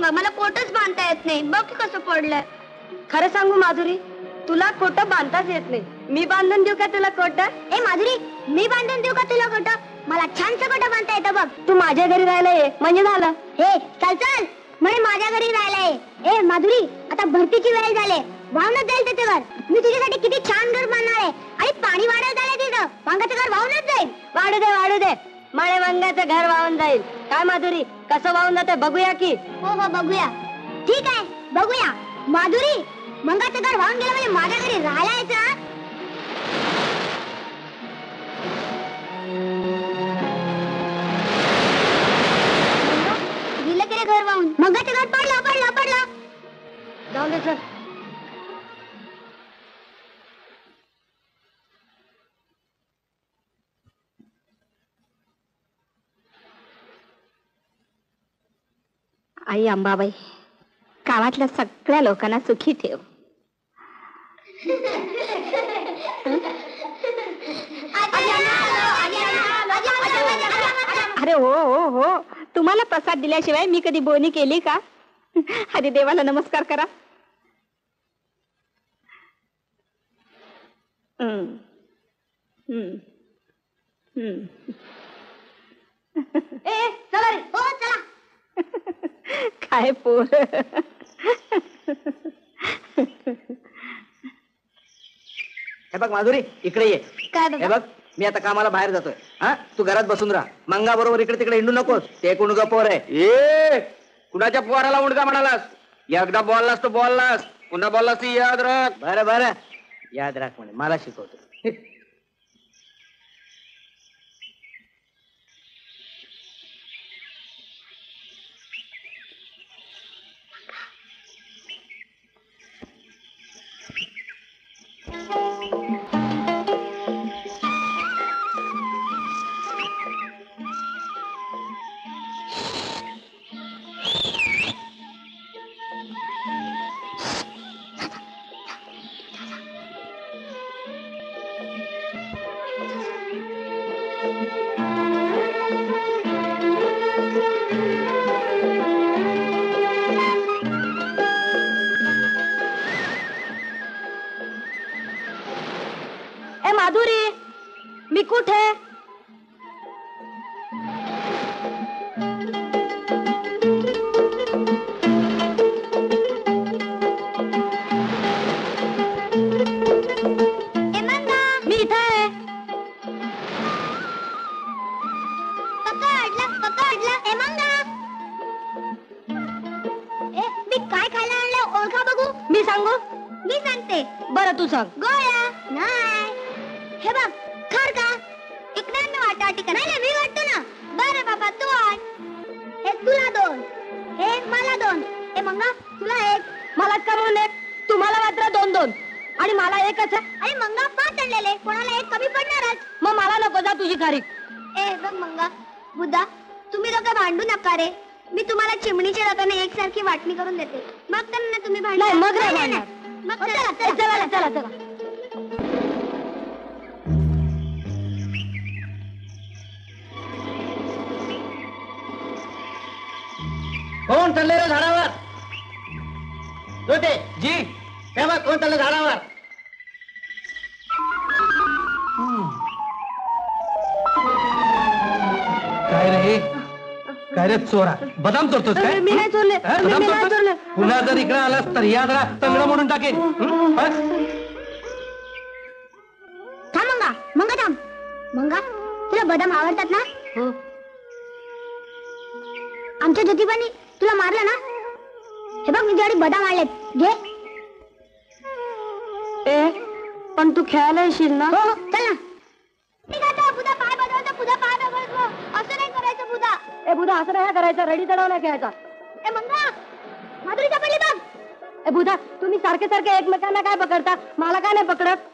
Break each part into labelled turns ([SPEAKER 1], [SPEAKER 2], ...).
[SPEAKER 1] बघ, मला कोटच बांधता येत नाही. बघ कसं पडलंय.
[SPEAKER 2] खरं सांगू माधुरी, तुला कोट बांधताच येत नाही. मी बांधून देऊ का तुला कोट?
[SPEAKER 1] ए माधुरी, मी बांधून देऊ का तुला कोट? मला छानसं कोट बांधता येतं बघ.
[SPEAKER 2] तू माझ्या घरी राहायला ये म्हणजे झालं.
[SPEAKER 1] हे चल चल, म्हणे माझ्या घरी राहायला ये. ए माधुरी, आता भरतीची वेळ झाली, वाहूनच जाईल त्याचं घर. मी तुझ्यासाठी किती छान घर बांधणार आहे आणि पाणी वाढत आलंय तिथं. वांगाचं घर वाहूनच जाईल.
[SPEAKER 2] वाढू दे माळे वांग्याचं घर वाहून जाईल. काय माधुरी, कसं वाहून जाते बघूया की?
[SPEAKER 1] हो बघूया. ठीक आहे, बघूया. माधुरी, मंगाचं घर वाहून गेलं म्हणजे माझ्या घरी राहायला यायचं. गेलं की घर वाहून. मंगाचं घर पडलं.
[SPEAKER 2] जाऊन दे सर.
[SPEAKER 1] आई अंबाबाई, गावातल्या सगळ्या लोकांना सुखी ठेव.
[SPEAKER 2] अरे हो, तुम्हाला प्रसाद दिल्याशिवाय मी कधी बोनी केली का? हरी देवाला नमस्कार करा.
[SPEAKER 1] चला रे. हो चला.
[SPEAKER 2] काय पोर.
[SPEAKER 3] हे बघ माधुरी, इकडे ये.
[SPEAKER 1] काय
[SPEAKER 3] हे बघ, मी आता कामाला बाहेर जातोय. हा, तू घरात बसून राहा. मंगा बरोबर इकडे तिकडे हिंडू नकोस. ते कुणगा पोर आहे.
[SPEAKER 4] ए कुणाच्या पोराला उंडका म्हणालास? एकदा बोललास तो बोललास, पुन्हा बोललास ती याद राख.
[SPEAKER 3] बरं याद राख म्हणे, मला शिकवतो.
[SPEAKER 2] माधुरी, मी कुठे? मी इथे आहे.
[SPEAKER 1] मी काय खायला आणलं ओळखा बघू.
[SPEAKER 2] मी सांगू?
[SPEAKER 1] मी सांगते.
[SPEAKER 2] बरं तू सांग.
[SPEAKER 1] गोळ्या नाही. हे बघ, खर का इकडे मी वाटावाटी करायला मी वाटतो ना. बरं बाबा तू आण. हे तुला 2, हे मला 2. हे मंगा तुला 1.
[SPEAKER 2] मला का म्हणून 1? तुम्हाला मात्र 2 आणि मला 1च आहे.
[SPEAKER 1] अरे मंगा 5 आणलेले, कोणाला 1 कमी पडणारच.
[SPEAKER 2] मग मला नको, जा तुझी खारीक.
[SPEAKER 1] ए बघ मंगा, बुद्धा, तुम्ही दोघं भांडू नका रे. मी तुम्हाला चिमणीच्या रकाने एकसारखी वाटणी करून देते. मग तर ना तुम्ही भांडणार.
[SPEAKER 2] नाही, मग नाही भांडणार.
[SPEAKER 1] मग चला.
[SPEAKER 3] कोण चालले रे झाडावर? ते
[SPEAKER 4] जी
[SPEAKER 3] हे बघ, कोण चाललं झाडावर?
[SPEAKER 4] काय रे चोरा, बदाम चोरतोस काय?
[SPEAKER 2] मी नाही चोरले.
[SPEAKER 4] बदाम चोरतोस? पुन्हा जर इकडे आलास तर याद राख, तंगड म्हणून टाकेन.
[SPEAKER 1] थांब मंगा थांब. मंगा, तुला बदाम आवडतात ना?
[SPEAKER 2] हो.
[SPEAKER 1] आमच्या ज्योतिबानी तुला मारलं ना? हे बघ, मी तुझ्यासाठी बदाम आणलेत, घे.
[SPEAKER 2] पण तू खेळायला येशील ना?
[SPEAKER 1] हो चल ना. बुधा पाय बदलतो, बुधा पाय बदलतो. असं नाही करायचं बुधा.
[SPEAKER 2] ए बुधा, असं नाही करायचं. रडी चढाव नाही खेळायचा.
[SPEAKER 1] ए मंगा, माधुरी सापडली बघ.
[SPEAKER 2] ए बुधा, तुम्ही सारखे एकमेकांना काय पकडता, मला काय नाही पकडत?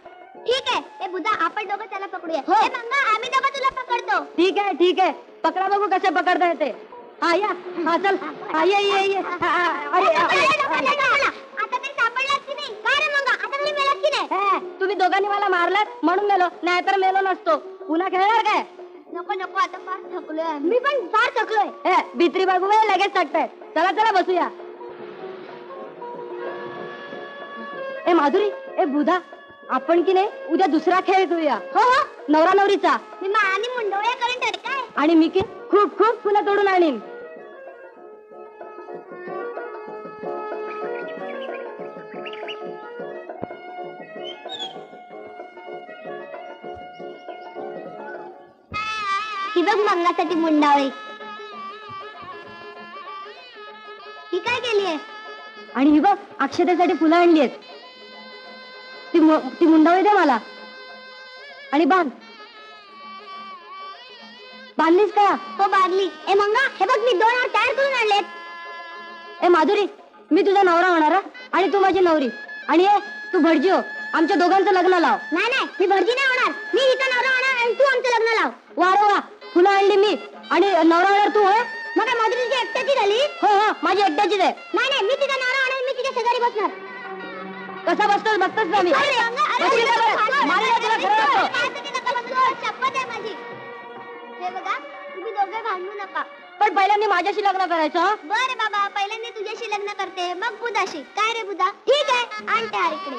[SPEAKER 1] ठीक आहे. ए बुधा, आपण दोघं त्याला पकडूया. ए मंगा, आम्ही दोघं तुला पकडतो.
[SPEAKER 2] ठीक आहे. पकडा बघू कसे पकडता येते. हा या. हा चल. हा ये.
[SPEAKER 1] आता तरी सापडलास की नाही? काय रे मंगा, आता तरी मेलास की नाही?
[SPEAKER 2] तुम्ही दोघांनी मला मारलात म्हणून मेलो, नाहीतर मेलो नसतो. पुन्हा खेळणार काय?
[SPEAKER 1] नको, आता फार थकलोय. मी पण फार थकलोय.
[SPEAKER 2] भीतरी बघू लगेच टाकताय. चला बसूया. ए माधुरी, ए बुधा, आपण की नाही उद्या दुसरा खेळ खेळूया. हो हो, नवरा नवरीचा.
[SPEAKER 1] मी माळाने मुंडवळ्या करून ठेवले काय?
[SPEAKER 2] आणि मी की खूप खूप फुलं तोडून आणीन.
[SPEAKER 1] ही बघ मंगासाठी मुंडावळी. ही काय केली आहे?
[SPEAKER 2] आणि ही बघ अक्षतेसाठी फुलं आणली आहेत. ती मुंडावळी दे मला. आणि बांधलीस का?
[SPEAKER 1] हो बादली. ए मंगा, हे बघ मी 2 हार तयार करून आणलेत.
[SPEAKER 2] ए माधुरी, मी तुझा नवरा होणार हं? आणि तू माझी नवरी. आणि ए तू भटजी हो, आमच्या दोघांचं लग्न लाव.
[SPEAKER 1] नाही नाही, मी भटजी नाही होणार. मी हिचा नवरा होणार आणि तू आमचं लग्न लाव.
[SPEAKER 2] वा रे वा, फुलं आणली मी आणि नवरा होणार तू होय.
[SPEAKER 1] मग काय माधुरीची एकट्याची झाली?
[SPEAKER 2] हो हो, माझी एकट्याचीच आहे.
[SPEAKER 1] नाही नाही, मी तिचा नवरा होणार. मी तिच्या शेजारी बसणार.
[SPEAKER 2] कसा बसतोस बघतोस ना मी.
[SPEAKER 1] अरे, अरे,
[SPEAKER 2] बसली
[SPEAKER 1] अरे,
[SPEAKER 2] का बरं? मारलं तुला खरं वाटतं.
[SPEAKER 1] माझ्यासाठी नका बसू. शपथ आहे माझी. हे बघा, तुम्ही दोघे भांडू नका.
[SPEAKER 2] पण पहिल्यांदा माझ्याशी लग्न करायचं हं?
[SPEAKER 1] बरं बाबा, पहिल्यांदा तुझ्याशी लग्न करते, मग बुधाशी. काय रे बुधा? ठीक आहे, आणते हार इकडे.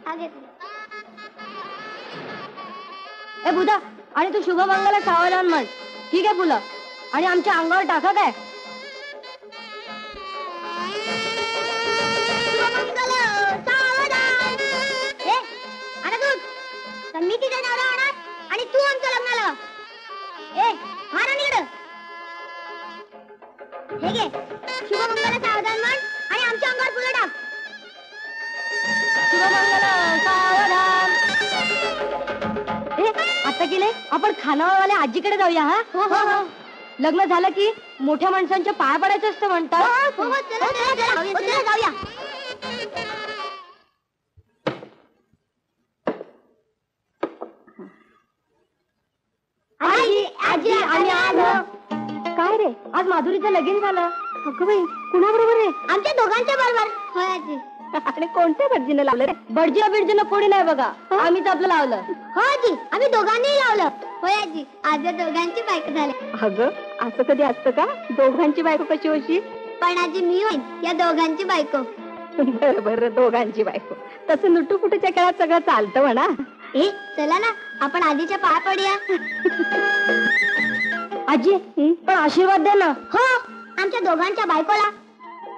[SPEAKER 1] हा घे तुला.
[SPEAKER 2] ए बुधा, आणि तू शुभमंगला सावधान म्हण. ठीक आहे फुलं, आणि आमच्या अंगावर टाका काय.
[SPEAKER 1] शुभमंगल सावधान. ए, आता तू. तर मी तिचा नवरा होणार आणि तू आमचं लग्न लाव. ए, हार आण इकडं. हे घे, शुभमंगल सावधान म्हण आणि आमच्या अंगावर फुलं टाक.
[SPEAKER 2] शुभमंगल सावधान. ए, आता की नाही आपण खानावळवाल्या आजीकडे जाऊया हा.
[SPEAKER 1] हो हो हो.
[SPEAKER 2] लग्न झालं की मोठ्या माणसांच्या पाया पडायचं असतं म्हणतात.
[SPEAKER 1] हो, चला, चला, चला. हो, चला, जाऊया. आजी, आजी, आम्ही आलो.
[SPEAKER 2] काय रे, आज माधुरीचं लगीन झालं. अगं बाई, कुणाबरोबर आहे?
[SPEAKER 1] आमच्या दोघांच्या बरोबर. होय आजी.
[SPEAKER 2] आणि कोणत्या भटजीने लावलं रे? भटजीला बिडजीनं कोणी नाही बघा, आम्हीच आपलं लावलं.
[SPEAKER 1] हो आजी, आम्ही दोघांनीही लावलं. होय आजी, आज या दोघांची बायको झाली.
[SPEAKER 2] अगं, असं कधी असतं का? दोघांची बायको कशी होशी?
[SPEAKER 1] पण आजी मी होईन या दोघांची बायको.
[SPEAKER 2] बरं बरं, दोघांची बायको. तसं लुटूपुटूच्या खेळात सगळं चालतं म्हणा.
[SPEAKER 1] ए, चला ना, आपण आजीच्या पाया पडूया.
[SPEAKER 2] आजी, पण आशीर्वाद दे ना.
[SPEAKER 1] हो, आमच्या दोघांच्या बायकोला.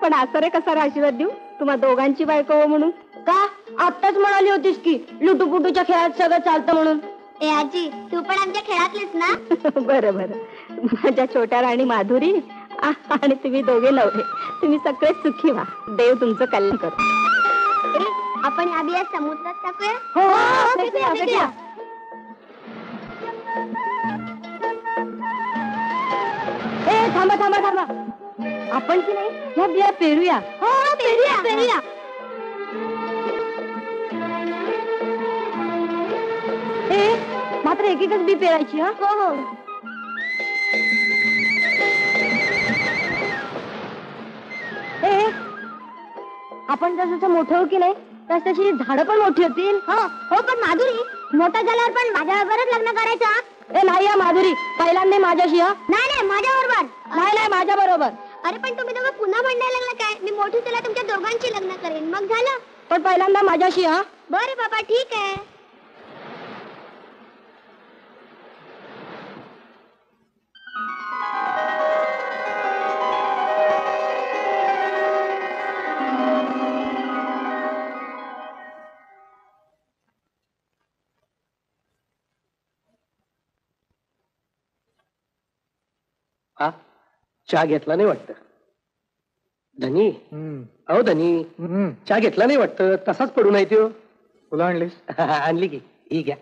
[SPEAKER 2] पण असं रे कसा रे आशीर्वाद देऊ? तुम्हा दोघांची बायको हो म्हणून का? आत्ताच म्हणाली होतीस की लुटूपुटूच्या खेळात सगळं चालतं म्हणून.
[SPEAKER 1] ए आजी, तू पण आमच्या खेळातलीस ना.
[SPEAKER 2] बरं बरं, माझ्या छोट्या राणी माधुरी आणि तुम्ही दोघे नवरे, तुम्ही सगळे सुखी व्हा. देव तुमचं कल्याण करू.
[SPEAKER 1] ए, आपण या बिया समुद्रात टाकूया.
[SPEAKER 2] हो हो, फेकूया, फेकूया. ए, थांबा थांबा थांबा, आपण की नाही ह्या बिया पेरूया.
[SPEAKER 1] हो, पेरूया, पेरूया.
[SPEAKER 2] ए, मात्र एक एकच बी पेरायची. हा
[SPEAKER 1] हो हो.
[SPEAKER 2] ए, आपण जसं जसं मोठं होऊ की नाही तस तशी झाडं पण मोठी होतील.
[SPEAKER 1] हो हो, पण माधुरी, मोठा झाल्यावर पण माझ्याबरोबरच लग्न करायचं हा?
[SPEAKER 2] ए नाही या माधुरी, पहिल्यांदा माझ्याशी. हा
[SPEAKER 1] नाही नाही, माझ्या बरोबर.
[SPEAKER 2] नाही नाही, माझ्या बरोबर.
[SPEAKER 1] अरे पण तुम्ही दोघं पुन्हा भांडायला लागला काय? मी मोठी तुला तुमच्या दोघांची लग्न करेन, मग झालं.
[SPEAKER 2] पण पहिल्यांदा माझ्याशी. हा
[SPEAKER 1] बरं बाबा, ठीक आहे.
[SPEAKER 5] हा, चहा घेतला नाही वाटत. धनी, अहो धनी, चहा घेतला नाही वाटत. तसाच पडून आहे तो.
[SPEAKER 6] फुलं आणलीस?
[SPEAKER 5] आणली की, ही घ्या.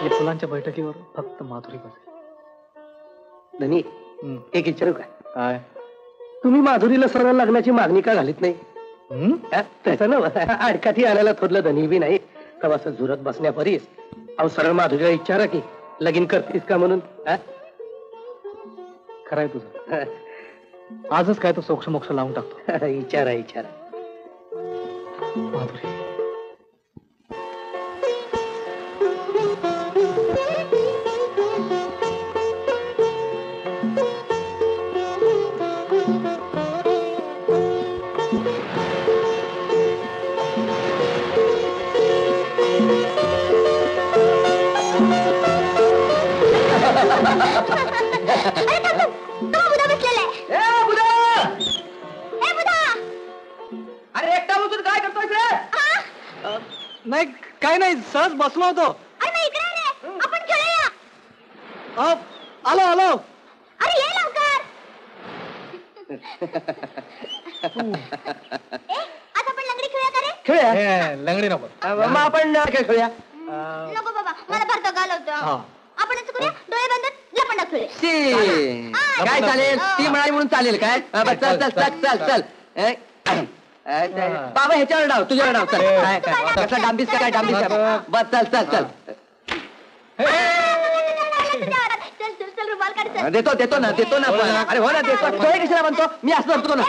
[SPEAKER 6] या फुलांच्या बैठकीवर फक्त माधुरी बसेल.
[SPEAKER 5] धनी, एक विचारू का?
[SPEAKER 6] काय?
[SPEAKER 5] तुम्ही माधुरीला सरळ लग्नाची मागणी का घालीत नाही? हा, तसं ना, अडकाठी आणायला थोडलं धनी बी नाही. तवास झुरत बसण्यापरीस अहो सरळ माधुरीला विचारा की लगीन करतीस का म्हणून.
[SPEAKER 6] खरंय तुझं. आजच काय तो सोक्ष मोक्ष लावून टाकतो.
[SPEAKER 5] विचारा विचारा.
[SPEAKER 6] माधुरी,
[SPEAKER 1] अरे थांब थांब. तो बुधा बसलेला आहे.
[SPEAKER 3] ए बुधा
[SPEAKER 1] ए बुधा.
[SPEAKER 3] अरे एकटा बसून काय करतोय रे
[SPEAKER 1] हा?
[SPEAKER 6] नाही काय नाही सहज बसलो होतो
[SPEAKER 1] अरे मग इकडे रे. आपण खेळूया.
[SPEAKER 6] आलो आलो
[SPEAKER 1] अरे ये लवकर. आज आपण लंगडी खेळूया का रे?
[SPEAKER 3] खेळूया
[SPEAKER 6] लंगडी नको
[SPEAKER 3] मग आपण खेळ खेळूया
[SPEAKER 1] नको बाबा मला भरतो घालवतो. आपण असं करूया डोळे बंद लपंडा खेळूया.
[SPEAKER 3] शी. काय चालेल ती म्हणाली म्हणून चालेल काय बरं, चल चल चल चल चल बाबा ह्याच्यावर डाव तुझ्यावर डाव चल काय काय कसं डांबीस काय डांबीस काय बस चल चल चल
[SPEAKER 1] चल चल चल रुमाल काढ चल.
[SPEAKER 3] देतो देतो ना पण. अरे हो ना देतो तोही कशाला म्हणतो मी असं धरतो ना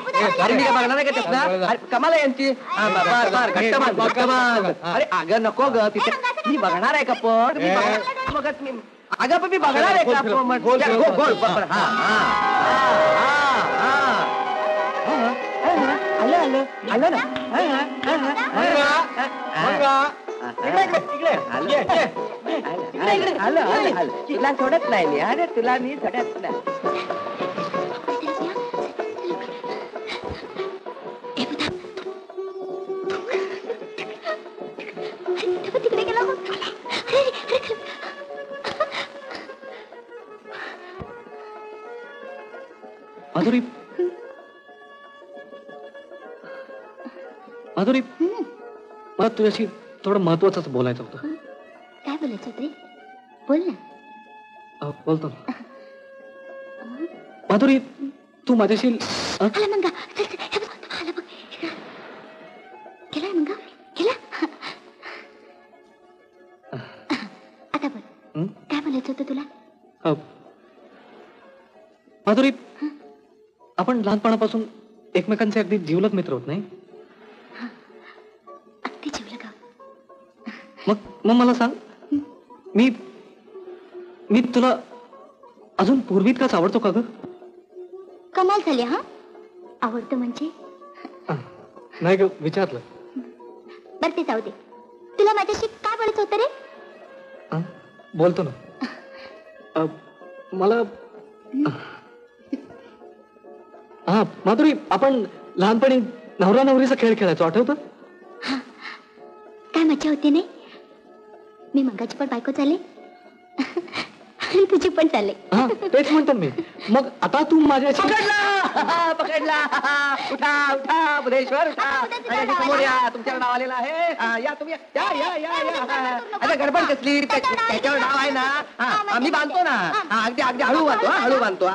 [SPEAKER 3] अरे मी काय बघणार नाही का त्यातनं अरे कमाल आहे यांची बार बार घट्ट बांध अरे अगं नको ग तिथे मी बघणार आहे का पण मी बघणार- बघत मी अगं पण मी बघणार आहे का पण गोल गोल बरोबर हा हा हा आलं आलं आलं ना आलं आलं आलं तुला सोडत नाही मी अरे तुला मी सोडत नाही
[SPEAKER 1] तिकडे गेला मग. अरे, अरे,
[SPEAKER 6] माधुरी माधुरी मला तुझ्याशी थोडं महत्वाचं बोलायचं होतं
[SPEAKER 1] काय बोलायचं होतं रे? बोल ना.
[SPEAKER 6] बोलतो ना. माधुरी तू माझ्याशी
[SPEAKER 1] आला मंगा. चल चल हे बघ आला बघ. गेला मंगा गेला. आता बोल काय बोलायचं होतं तुला?
[SPEAKER 6] माधुरी आपण लहानपणापासून एकमेकांचे अगदी जिवलग मित्र होत नाही
[SPEAKER 1] अगदी जीवलं का?
[SPEAKER 6] मग मग मला सांग मी मी तुला अजून पूर्वीतकाच आवडतो का ग?
[SPEAKER 1] कमाल झाली हा. आवडतं म्हणजे
[SPEAKER 6] नाही ग विचारलं
[SPEAKER 1] बरं ते जाऊ दे. तुला माझ्याशी काय बोलायचं होतं रे?
[SPEAKER 6] बोलतो ना मला हा माधुरी आपण लहानपणी नवरा नवरीचा खेळ खेळायचो आठवतं?
[SPEAKER 1] काय मजा होती नाही. मी मंगाची पण बायको चाले आणि तुझी पण चालले.
[SPEAKER 6] हा तेच म्हणतो मी. मग आता तू माझ्याशी
[SPEAKER 3] पकडला पकडला उठा उठा बुधेश्वर उठा अरे समोर या तुमच्यावर नाव आलेलं आहे या तुम्ही या या या या अरे गडबड कसली त्याच्यावर नाव आहे ना मी बांधतो ना अगदी अगदी हळू बांधतो हळू बांधतो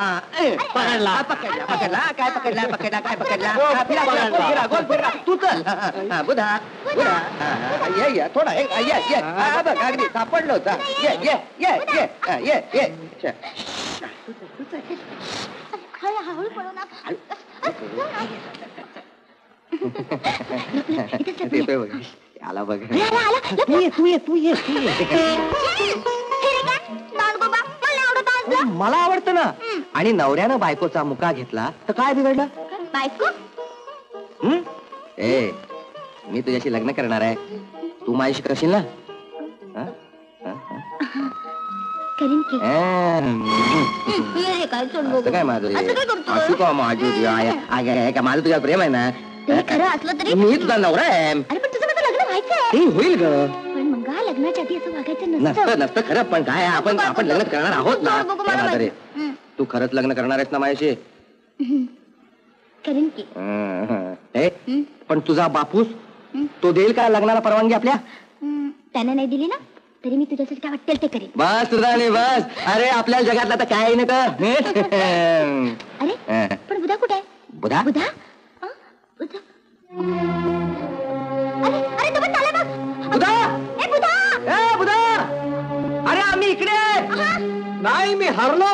[SPEAKER 3] पकडला पकडला पकडला काय पकडला पकडला काय पकडला फिरा गोल फिरा तू चल बुधा बुधा ये ये थोडा ये ये बघ अगदी सापडलो होता ये ये ये ये ये ये
[SPEAKER 1] हळू पळू ना.
[SPEAKER 3] येतोय बघ आला बघ
[SPEAKER 1] आला
[SPEAKER 3] तू ये तू ये तू ये तू ये मला आवडतं ना. आणि नवऱ्यानं बायकोचा मुका घेतला तर काय बिघडलं?
[SPEAKER 1] बायको
[SPEAKER 3] ए मी तुझ्याशी लग्न करणार आहे तू माझ्याशी करशील ना?
[SPEAKER 1] करीन की. काय
[SPEAKER 3] असं काय माधुरी
[SPEAKER 1] असं काय करतोय?
[SPEAKER 3] असू का माधुरी का माझं तुझ्या प्रेम आहे ना
[SPEAKER 1] ते खरं असलं तरी
[SPEAKER 3] मी तुझा नवरा आहे
[SPEAKER 1] अरे पण तुझं माझं लग्न व्हायचंय.
[SPEAKER 3] ते होईल ग
[SPEAKER 1] पण मग लग्नाच्या आधी असं वागायचं
[SPEAKER 3] नसतं
[SPEAKER 1] नसतं.
[SPEAKER 3] नसतं खरं पण काय आपण आपण लग्न करणार आहोत ना
[SPEAKER 1] बघू, बघू, मला
[SPEAKER 3] माधुरी
[SPEAKER 1] माहिती.
[SPEAKER 3] तू खरंच लग्न करणार आहेस ना माझ्याशी?
[SPEAKER 1] करीन की.
[SPEAKER 3] ए पण तुझा बापूस तो देईल का लग्नाला परवानगी आपल्या?
[SPEAKER 1] त्याने नाही दिली ना तरी मी तुझ्यासाठी काय वाटेल ते करीन.
[SPEAKER 3] बस तुझा नाही बस अरे आपल्या जगातला तर काय नाही तर
[SPEAKER 1] अरे पण बुधा कुठे आहे?
[SPEAKER 3] बुधा
[SPEAKER 1] बुधा हा? बुधा अरे अरे तो पण चालला बघ.
[SPEAKER 3] बुधा
[SPEAKER 1] ए बुधा
[SPEAKER 3] ए बुधा अरे आम्ही इकडे
[SPEAKER 5] नाही मी हरलो